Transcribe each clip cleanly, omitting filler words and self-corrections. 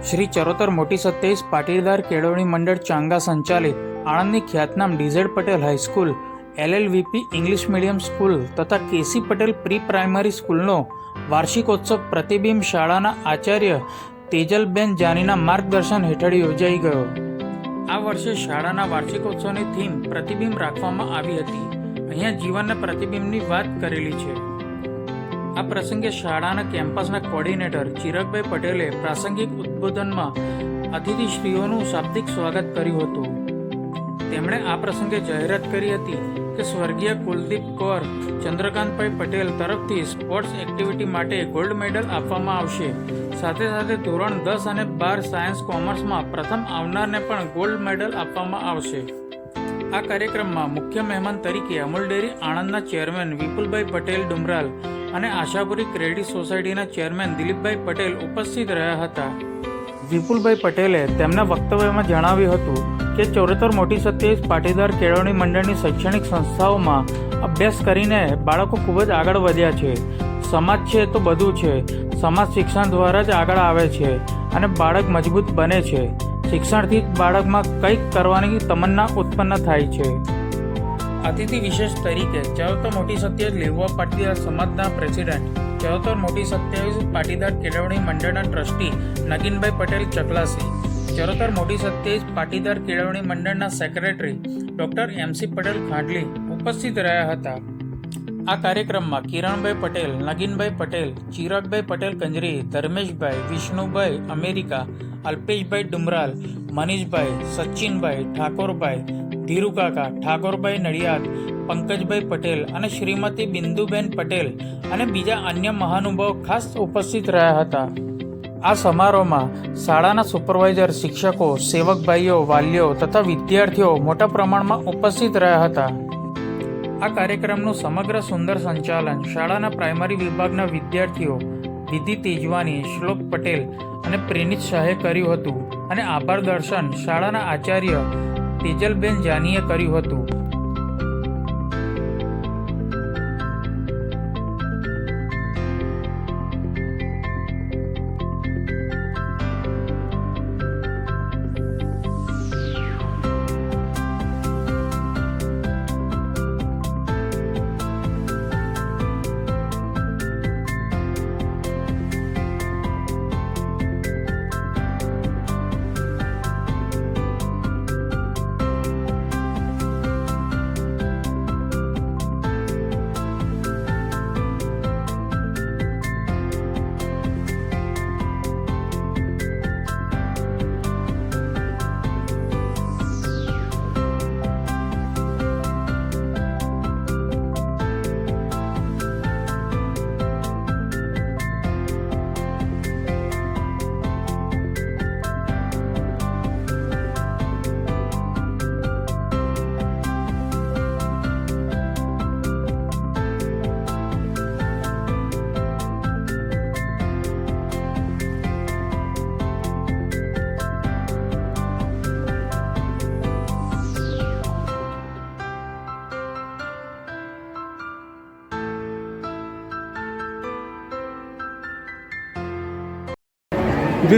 શ્રી ચરોતર મોટી 27 પાટીદાર કેળવણી મંડળ ચાંગા સંચાલિત આણંદની ખ્યાતનામ dz Patel high school, LLVP English medium school તથા કેસી પટેલ પ્રી પ્રાઇમરી સ્કૂલનો વાર્ષિકોત્સવ પ્રતિબિંબ શાળાના આચાર્ય તેજલબેન જાનીના માર્ગદર્શન હેઠળ યોજાઈ ગયો. આ વર્ષે શાળાના વાર્ષિકોત્સવની થીમ પ્રતિબિંબ રાખવામાં આવી હતી. અહીંયા જીવનના પ્રતિબિંબની વાત કરેલી છે. આ પ્રસંગે શાળાના કેમ્પસના કોર્ડિનેટર ચિરાગભાઈ પટેલે પ્રાસંગિક ઉદ્બોધનમાં અતિથિશ્રીઓનું શાબ્દિક સ્વાગત કર્યું હતું. તેમણે આ પ્રસંગે જાહેરાત કરી હતી કે સ્વર્ગીય કુલદીપ કૌર ચંદ્રકાંતભાઈ પટેલ તરફથી સ્પોર્ટ્સ એક્ટિવિટી માટે ગોલ્ડ મેડલ આપવામાં આવશે. સાથે સાથે ધોરણ 10 અને 12 સાયન્સ કોમર્સમાં પ્રથમ આવનારને પણ ગોલ્ડ મેડલ આપવામાં આવશે. આ કાર્યક્રમમાં મુખ્ય મહેમાન તરીકે અમૂલ ડેરી આણંદના ચેરમેન વિપુલભાઈ પટેલ ડુમરાલ અને આશાપુરી ક્રેડિટ સોસાયટીના ચેરમેન દિલીપભાઈ પટેલ ઉપસ્થિત રહ્યા હતા. વિપુલભાઈ પટેલે તેમના વક્તવ્યમાં જણાવ્યું હતું કે ચરોતર મોટી 27 પાટીદાર કેળવણી મંડળની શૈક્ષણિક સંસ્થાઓમાં અભ્યાસ કરીને બાળકો ખૂબ જ આગળ વધ્યા છે. સમાજ છે તો બધું છે. સમાજ શિક્ષણ દ્વારા જ આગળ આવે છે અને બાળક મજબૂત બને છે. શિક્ષણથી જ બાળકમાં કંઈક કરવાની તમન્ના ઉત્પન્ન થાય છે. અતિથિ વિશેષ તરીકે ચરોતર મોટી 27 લેવા પાટીદાર સમાજના પ્રેસિડેન્ટ, ચરોતર મોટી 27 પાટીદાર કેળવણી મંડળના ટ્રસ્ટી નગીનભાઈ પટેલ ચકલાસી, ચરોતર મોટી 27 પાટીદાર કેળવણી મંડળના સેક્રેટરી ડૉક્ટર MC પટેલ ખાંડલી ઉપસ્થિત રહ્યા હતા. આ કાર્યક્રમમાં કિરણભાઈ પટેલ, નગીનભાઈ પટેલ, ચિરાગભાઈ પટેલ કંજરી, ધર્મેશભાઈ, વિષ્ણુભાઈ અમેરિકા, અલ્પેશભાઈ ડુમરાલ, મનીષભાઈ, સચિનભાઈ, ઠાકોરભાઈ, ધીરુકાકા, ઠાકોરભાઈ નડિયાદ, પંકજભાઈ પટેલ અને શ્રીમતી બિંદુબેન પટેલ અને બીજા અન્ય મહાનુભાવો ખાસ ઉપસ્થિત રહ્યા હતા. આ સમારોહમાં શાળાના સુપરવાઇઝર, શિક્ષકો, સેવકભાઈઓ, વાલીઓ તથા વિદ્યાર્થીઓ મોટા પ્રમાણમાં ઉપસ્થિત રહ્યા હતા. આ કાર્યક્રમનું સમગ્ર સુંદર સંચાલન શાળાના પ્રાઇમરી વિભાગના વિદ્યાર્થીઓ વિધિ તેજવાની, શ્લોક પટેલ અને પ્રેનિત શાહે કર્યું હતું અને આભાર દર્શન શાળાના આચાર્ય તેજલબેન જાનીએ કર્યું હતું.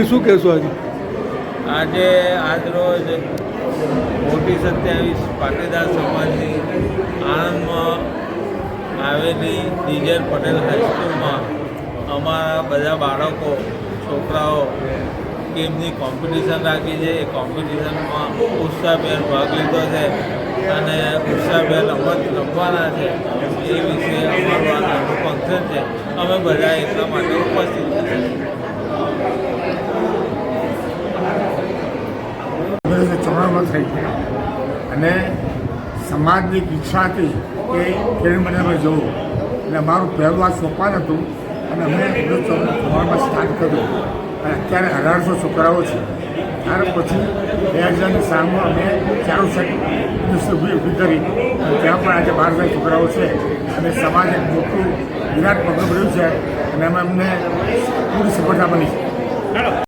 શું કહેશો આજે આજરોજ મોટી 27 પાટીદાર સમાજની આણંદમાં આવેલી ડીઝેડ પટેલ હાઈસ્કૂલમાં અમારા બધા બાળકો, છોકરાઓ ગેમની કોમ્પિટિશન રાખી છે. એ કોમ્પિટિશનમાં ઉત્સાહભેર ભાગ લીધો છે અને ઉત્સાહભેર રમવાના છે. એ વિશે અમારું આ નાનું ફંક્શન છે. અમે બધા એટલા માટે ઉપસ્થિત છીએ. ચોરામાં થઈ ગયા અને સમાજની ઈચ્છા હતી કે કેળવણી મંડળમાં જવું એટલે અમારું પહેલું આ સોપાન હતું અને અમે ચોરામાં સ્ટાર્ટ કર્યું અને અત્યારે 1800 છોકરાઓ છે. ત્યાર પછી 2007માં અમે ચાલુ સેટ ઊભી કરી અને ત્યાં પણ આજે 12,000 છોકરાઓ છે અને સમાજ એક મોટું વિરાટ પગલું ભર્યું છે અને અમે અમને પૂરી સફળતા મળી છે.